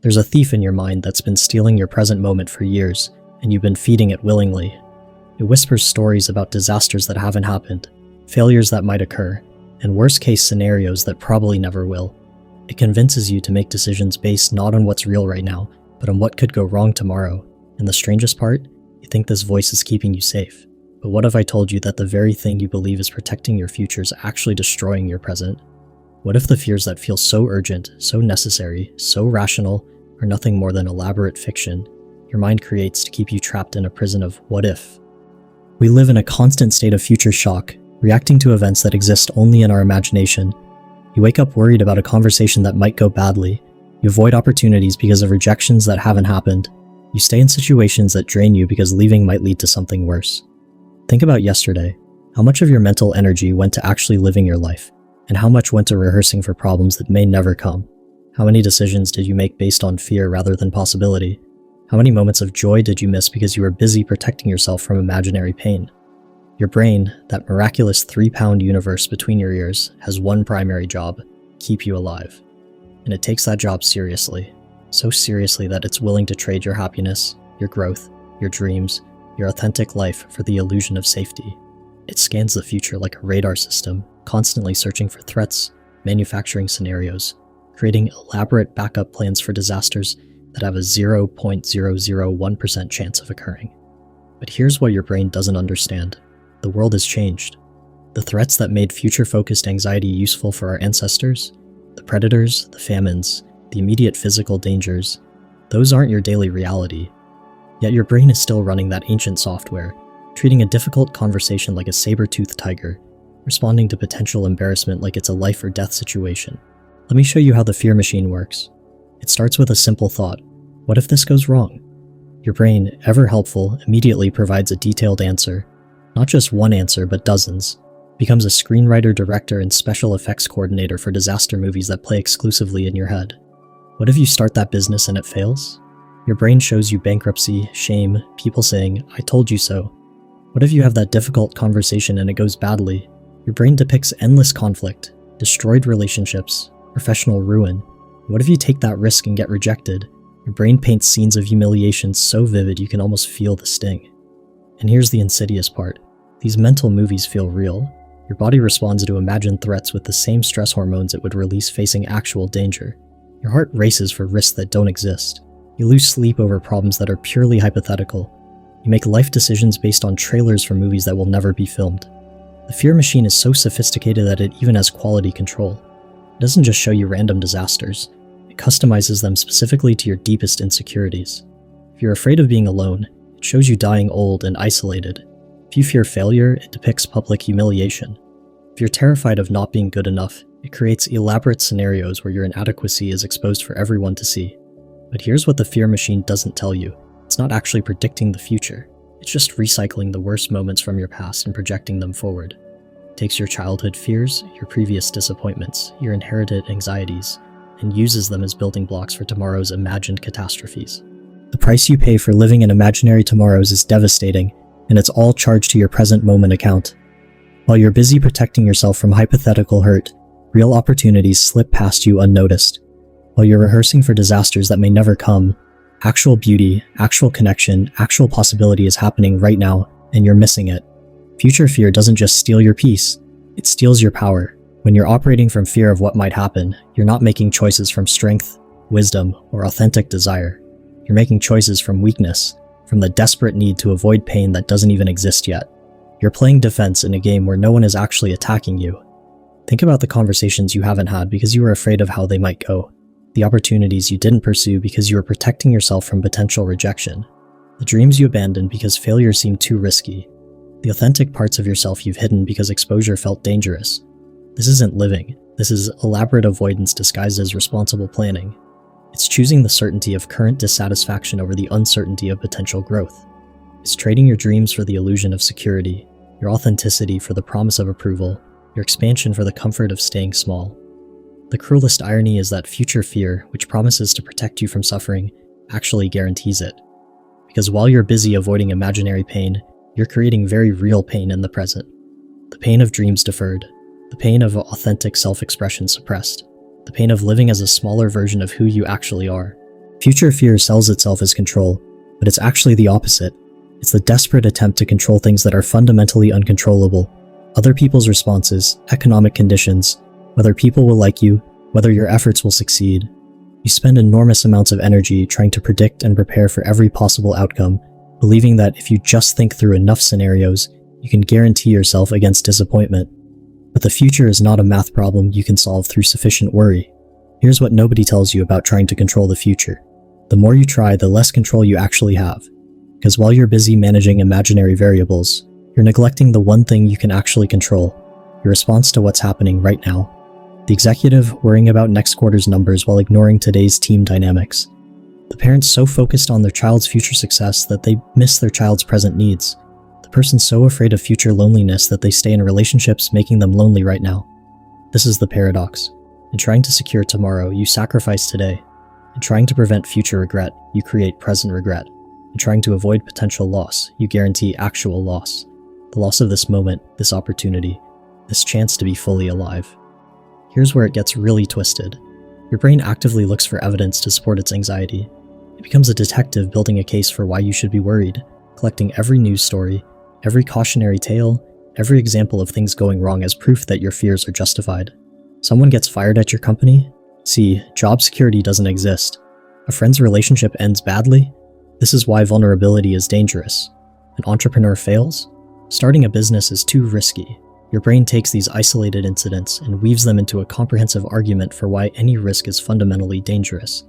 There's a thief in your mind that's been stealing your present moment for years, and you've been feeding it willingly. It whispers stories about disasters that haven't happened, failures that might occur, and worst-case scenarios that probably never will. It convinces you to make decisions based not on what's real right now, but on what could go wrong tomorrow. And the strangest part? You think this voice is keeping you safe. But what if I told you that the very thing you believe is protecting your future is actually destroying your present? What if the fears that feel so urgent, so necessary, so rational, are nothing more than elaborate fiction your mind creates to keep you trapped in a prison of what if? We live in a constant state of future shock, reacting to events that exist only in our imagination. You wake up worried about a conversation that might go badly. You avoid opportunities because of rejections that haven't happened. You stay in situations that drain you because leaving might lead to something worse. Think about yesterday. How much of your mental energy went to actually living your life, and how much went to rehearsing for problems that may never come? How many decisions did you make based on fear rather than possibility? How many moments of joy did you miss because you were busy protecting yourself from imaginary pain? Your brain, that miraculous 3-pound universe between your ears, has one primary job: keep you alive. And it takes that job seriously. So seriously that it's willing to trade your happiness, your growth, your dreams, your authentic life for the illusion of safety. It scans the future like a radar system, constantly searching for threats, manufacturing scenarios, creating elaborate backup plans for disasters that have a 0.001% chance of occurring. But here's what your brain doesn't understand. The world has changed. The threats that made future-focused anxiety useful for our ancestors, the predators, the famines, the immediate physical dangers, those aren't your daily reality. Yet your brain is still running that ancient software, treating a difficult conversation like a saber-toothed tiger, responding to potential embarrassment like it's a life or death situation. Let me show you how the fear machine works. It starts with a simple thought: what if this goes wrong? Your brain, ever helpful, immediately provides a detailed answer. Not just one answer, but dozens. Becomes a screenwriter, director, and special effects coordinator for disaster movies that play exclusively in your head. What if you start that business and it fails? Your brain shows you bankruptcy, shame, people saying, "I told you so." What if you have that difficult conversation and it goes badly? Your brain depicts endless conflict, destroyed relationships, professional ruin. What if you take that risk and get rejected? Your brain paints scenes of humiliation so vivid you can almost feel the sting. And here's the insidious part. These mental movies feel real. Your body responds to imagined threats with the same stress hormones it would release facing actual danger. Your heart races for risks that don't exist. You lose sleep over problems that are purely hypothetical. You make life decisions based on trailers for movies that will never be filmed. The fear machine is so sophisticated that it even has quality control. It doesn't just show you random disasters. It customizes them specifically to your deepest insecurities. If you're afraid of being alone, it shows you dying old and isolated. If you fear failure, it depicts public humiliation. If you're terrified of not being good enough, it creates elaborate scenarios where your inadequacy is exposed for everyone to see. But here's what the fear machine doesn't tell you. It's not actually predicting the future. It's just recycling the worst moments from your past and projecting them forward. It takes your childhood fears, your previous disappointments, your inherited anxieties, and uses them as building blocks for tomorrow's imagined catastrophes. The price you pay for living in imaginary tomorrows is devastating, and it's all charged to your present moment account. While you're busy protecting yourself from hypothetical hurt, real opportunities slip past you unnoticed. While you're rehearsing for disasters that may never come, actual beauty, actual connection, actual possibility is happening right now, and you're missing it. Future fear doesn't just steal your peace, it steals your power. When you're operating from fear of what might happen, you're not making choices from strength, wisdom, or authentic desire. You're making choices from weakness, from the desperate need to avoid pain that doesn't even exist yet. You're playing defense in a game where no one is actually attacking you. Think about the conversations you haven't had because you were afraid of how they might go. The opportunities you didn't pursue because you were protecting yourself from potential rejection. The dreams you abandoned because failure seemed too risky. The authentic parts of yourself you've hidden because exposure felt dangerous. This isn't living. This is elaborate avoidance disguised as responsible planning. It's choosing the certainty of current dissatisfaction over the uncertainty of potential growth. It's trading your dreams for the illusion of security, your authenticity for the promise of approval, your expansion for the comfort of staying small. The cruelest irony is that future fear, which promises to protect you from suffering, actually guarantees it. Because while you're busy avoiding imaginary pain, you're creating very real pain in the present. The pain of dreams deferred, the pain of authentic self-expression suppressed, the pain of living as a smaller version of who you actually are. Future fear sells itself as control, but it's actually the opposite. It's the desperate attempt to control things that are fundamentally uncontrollable. Other people's responses, economic conditions, whether people will like you, whether your efforts will succeed. You spend enormous amounts of energy trying to predict and prepare for every possible outcome, believing that if you just think through enough scenarios, you can guarantee yourself against disappointment. But the future is not a math problem you can solve through sufficient worry. Here's what nobody tells you about trying to control the future. The more you try, the less control you actually have. Because while you're busy managing imaginary variables, you're neglecting the one thing you can actually control, your response to what's happening right now. The executive worrying about next quarter's numbers while ignoring today's team dynamics. The parents so focused on their child's future success that they miss their child's present needs. The person so afraid of future loneliness that they stay in relationships making them lonely right now. This is the paradox. In trying to secure tomorrow, you sacrifice today. In trying to prevent future regret, you create present regret. In trying to avoid potential loss, you guarantee actual loss. The loss of this moment, this opportunity, this chance to be fully alive. Here's where it gets really twisted. Your brain actively looks for evidence to support its anxiety. It becomes a detective building a case for why you should be worried, collecting every news story, every cautionary tale, every example of things going wrong as proof that your fears are justified. Someone gets fired at your company? See, job security doesn't exist. A friend's relationship ends badly? This is why vulnerability is dangerous. An entrepreneur fails? Starting a business is too risky. Your brain takes these isolated incidents and weaves them into a comprehensive argument for why any risk is fundamentally dangerous.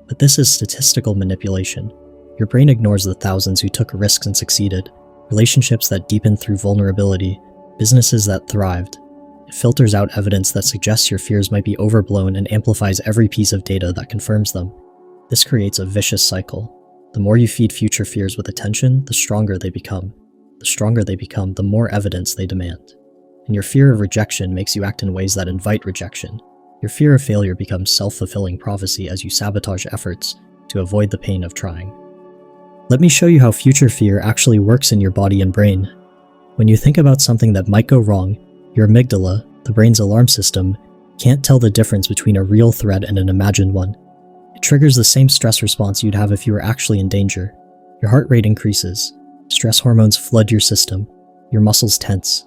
But this is statistical manipulation. Your brain ignores the thousands who took risks and succeeded, relationships that deepened through vulnerability, businesses that thrived. It filters out evidence that suggests your fears might be overblown and amplifies every piece of data that confirms them. This creates a vicious cycle. The more you feed future fears with attention, the stronger they become. The stronger they become, the more evidence they demand. And your fear of rejection makes you act in ways that invite rejection. Your fear of failure becomes self-fulfilling prophecy as you sabotage efforts to avoid the pain of trying. Let me show you how future fear actually works in your body and brain. When you think about something that might go wrong, your amygdala, the brain's alarm system, can't tell the difference between a real threat and an imagined one. It triggers the same stress response you'd have if you were actually in danger. Your heart rate increases, stress hormones flood your system, your muscles tense.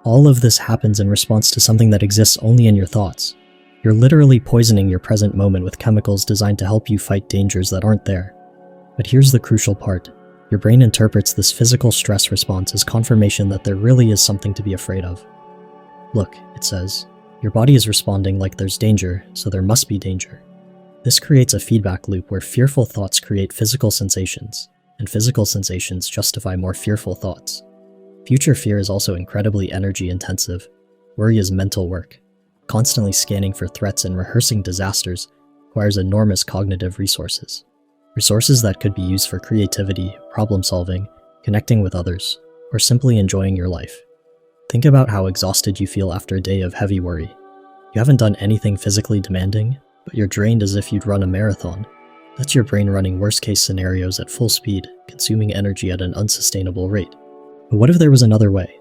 All of this happens in response to something that exists only in your thoughts. You're literally poisoning your present moment with chemicals designed to help you fight dangers that aren't there. But here's the crucial part. Your brain interprets this physical stress response as confirmation that there really is something to be afraid of. Look, it says, your body is responding like there's danger, so there must be danger. This creates a feedback loop where fearful thoughts create physical sensations, and physical sensations justify more fearful thoughts. Future fear is also incredibly energy intensive. Worry is mental work. Constantly scanning for threats and rehearsing disasters requires enormous cognitive resources. Resources that could be used for creativity, problem solving, connecting with others, or simply enjoying your life. Think about how exhausted you feel after a day of heavy worry. You haven't done anything physically demanding, but you're drained as if you'd run a marathon. That's your brain running worst-case scenarios at full speed, consuming energy at an unsustainable rate. But what if there was another way?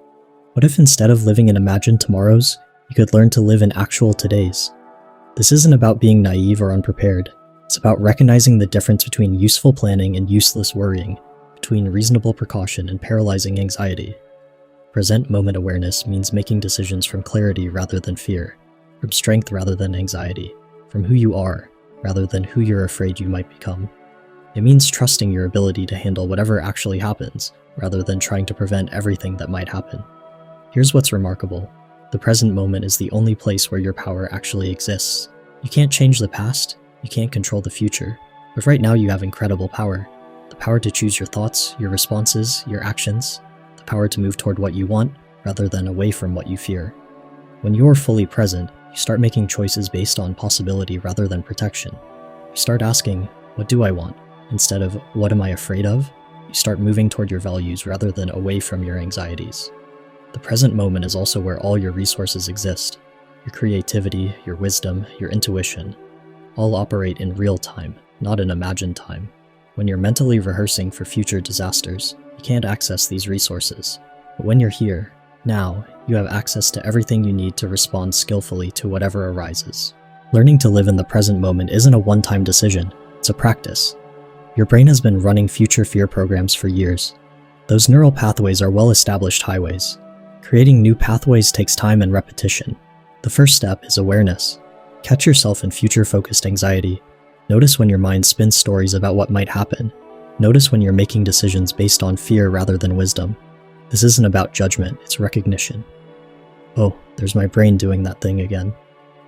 What if instead of living in imagined tomorrows, you could learn to live in actual todays? This isn't about being naive or unprepared. It's about recognizing the difference between useful planning and useless worrying, between reasonable precaution and paralyzing anxiety. Present moment awareness means making decisions from clarity rather than fear, from strength rather than anxiety, from who you are rather than who you're afraid you might become. It means trusting your ability to handle whatever actually happens, rather than trying to prevent everything that might happen. Here's what's remarkable. The present moment is the only place where your power actually exists. You can't change the past, you can't control the future, but right now you have incredible power. The power to choose your thoughts, your responses, your actions, the power to move toward what you want, rather than away from what you fear. When you're fully present, you start making choices based on possibility rather than protection. You start asking, what do I want? Instead of, what am I afraid of? You start moving toward your values rather than away from your anxieties. The present moment is also where all your resources exist. Your creativity, your wisdom, your intuition, all operate in real time, not in imagined time. When you're mentally rehearsing for future disasters, you can't access these resources. But when you're here, now, you have access to everything you need to respond skillfully to whatever arises. Learning to live in the present moment isn't a one-time decision. It's a practice. Your brain has been running future fear programs for years. Those neural pathways are well-established highways. Creating new pathways takes time and repetition. The first step is awareness. Catch yourself in future-focused anxiety. Notice when your mind spins stories about what might happen. Notice when you're making decisions based on fear rather than wisdom. This isn't about judgment, it's recognition. Oh, there's my brain doing that thing again.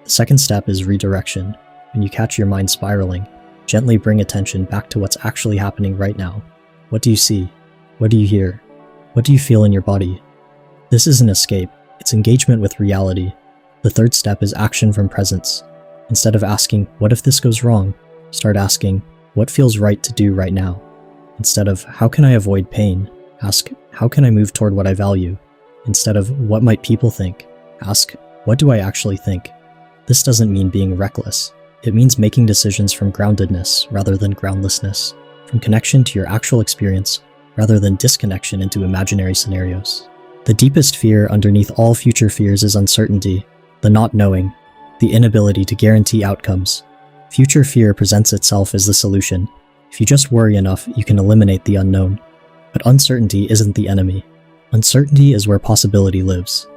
The second step is redirection. When you catch your mind spiraling, gently bring attention back to what's actually happening right now. What do you see? What do you hear? What do you feel in your body? This isn't escape, it's engagement with reality. The third step is action from presence. Instead of asking, what if this goes wrong? Start asking, what feels right to do right now? Instead of, how can I avoid pain? Ask, how can I move toward what I value? Instead of, what might people think? Ask, what do I actually think? This doesn't mean being reckless. It means making decisions from groundedness rather than groundlessness, from connection to your actual experience rather than disconnection into imaginary scenarios. The deepest fear underneath all future fears is uncertainty, the not knowing, the inability to guarantee outcomes. Future fear presents itself as the solution. If you just worry enough, you can eliminate the unknown. But uncertainty isn't the enemy. Uncertainty is where possibility lives.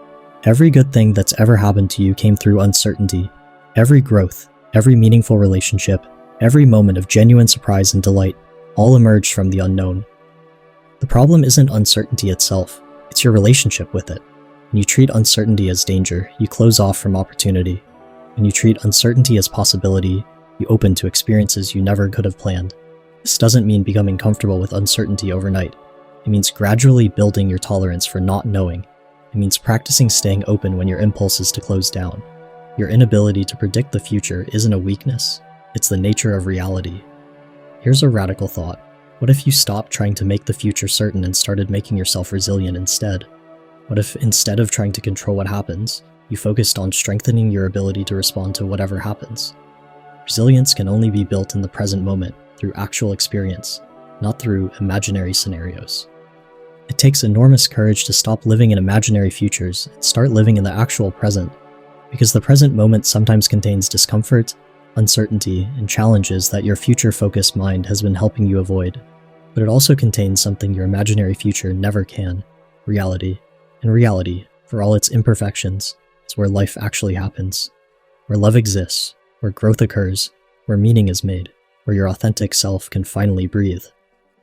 Every good thing that's ever happened to you came through uncertainty. Every growth, every meaningful relationship, every moment of genuine surprise and delight, all emerged from the unknown. The problem isn't uncertainty itself, it's your relationship with it. When you treat uncertainty as danger, you close off from opportunity. When you treat uncertainty as possibility, you open to experiences you never could have planned. This doesn't mean becoming comfortable with uncertainty overnight. It means gradually building your tolerance for not knowing. It means practicing staying open when your impulse is to close down. Your inability to predict the future isn't a weakness, it's the nature of reality. Here's a radical thought. What if you stopped trying to make the future certain and started making yourself resilient instead? What if instead of trying to control what happens, you focused on strengthening your ability to respond to whatever happens? Resilience can only be built in the present moment through actual experience, not through imaginary scenarios. It takes enormous courage to stop living in imaginary futures and start living in the actual present, because the present moment sometimes contains discomfort, uncertainty, and challenges that your future-focused mind has been helping you avoid. But it also contains something your imaginary future never can: reality. And reality, for all its imperfections, is where life actually happens, where love exists, where growth occurs, where meaning is made, where your authentic self can finally breathe.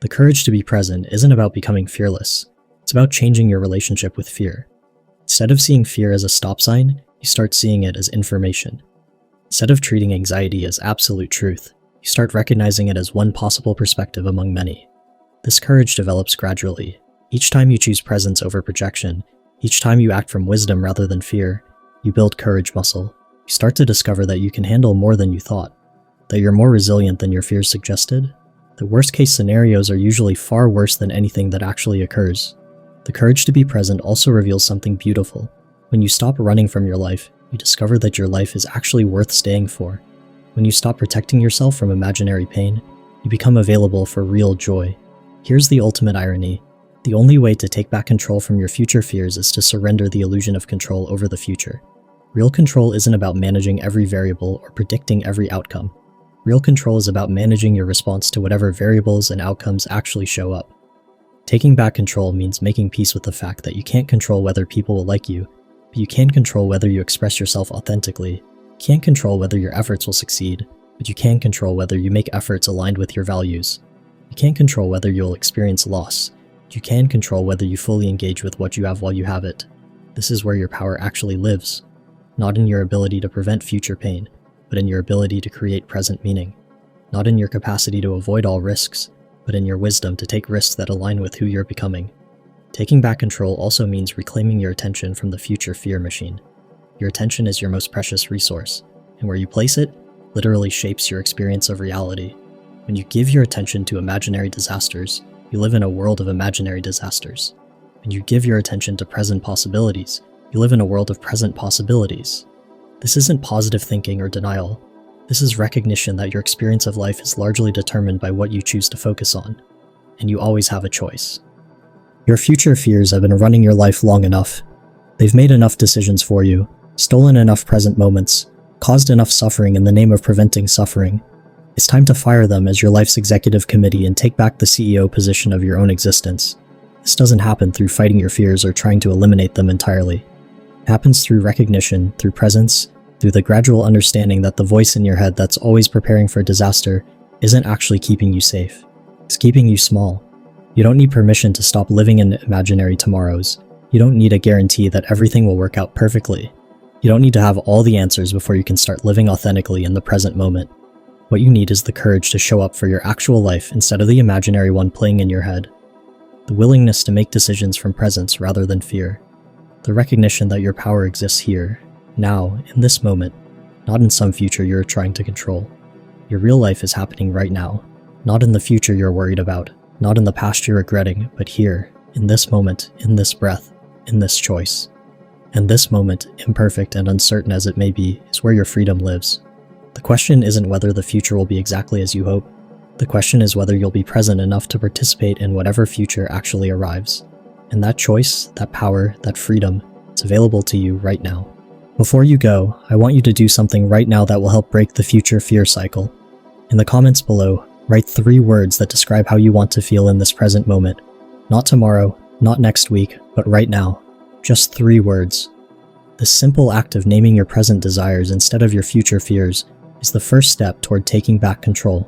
The courage to be present isn't about becoming fearless, it's about changing your relationship with fear. Instead of seeing fear as a stop sign, you start seeing it as information. Instead of treating anxiety as absolute truth, you start recognizing it as one possible perspective among many. This courage develops gradually. Each time you choose presence over projection, each time you act from wisdom rather than fear, you build courage muscle. You start to discover that you can handle more than you thought, that you're more resilient than your fears suggested. The worst-case scenarios are usually far worse than anything that actually occurs. The courage to be present also reveals something beautiful. When you stop running from your life, you discover that your life is actually worth staying for. When you stop protecting yourself from imaginary pain, you become available for real joy. Here's the ultimate irony. The only way to take back control from your future fears is to surrender the illusion of control over the future. Real control isn't about managing every variable or predicting every outcome. Real control is about managing your response to whatever variables and outcomes actually show up. Taking back control means making peace with the fact that you can't control whether people will like you, but you can control whether you express yourself authentically. You can't control whether your efforts will succeed, but you can control whether you make efforts aligned with your values. You can't control whether you'll experience loss. You can control whether you fully engage with what you have while you have it. This is where your power actually lives, not in your ability to prevent future pain, but in your ability to create present meaning. Not in your capacity to avoid all risks, but in your wisdom to take risks that align with who you're becoming. Taking back control also means reclaiming your attention from the future fear machine. Your attention is your most precious resource, and where you place it literally shapes your experience of reality. When you give your attention to imaginary disasters, you live in a world of imaginary disasters. When you give your attention to present possibilities, you live in a world of present possibilities. This isn't positive thinking or denial. This is recognition that your experience of life is largely determined by what you choose to focus on, and you always have a choice. Your future fears have been running your life long enough. They've made enough decisions for you, stolen enough present moments, caused enough suffering in the name of preventing suffering. It's time to fire them as your life's executive committee and take back the CEO position of your own existence. This doesn't happen through fighting your fears or trying to eliminate them entirely. It happens through recognition, through presence, through the gradual understanding that the voice in your head that's always preparing for disaster isn't actually keeping you safe. It's keeping you small. You don't need permission to stop living in imaginary tomorrows. You don't need a guarantee that everything will work out perfectly. You don't need to have all the answers before you can start living authentically in the present moment. What you need is the courage to show up for your actual life instead of the imaginary one playing in your head. The willingness to make decisions from presence rather than fear. The recognition that your power exists here, now, in this moment, not in some future you're trying to control. Your real life is happening right now, not in the future you're worried about, not in the past you're regretting, but here, in this moment, in this breath, in this choice. And this moment, imperfect and uncertain as it may be, is where your freedom lives. The question isn't whether the future will be exactly as you hope. The question is whether you'll be present enough to participate in whatever future actually arrives. And that choice, that power, that freedom, is available to you right now. Before you go, I want you to do something right now that will help break the future fear cycle. In the comments below, write 3 words that describe how you want to feel in this present moment. Not tomorrow, not next week, but right now. Just 3 words. This simple act of naming your present desires instead of your future fears is the first step toward taking back control.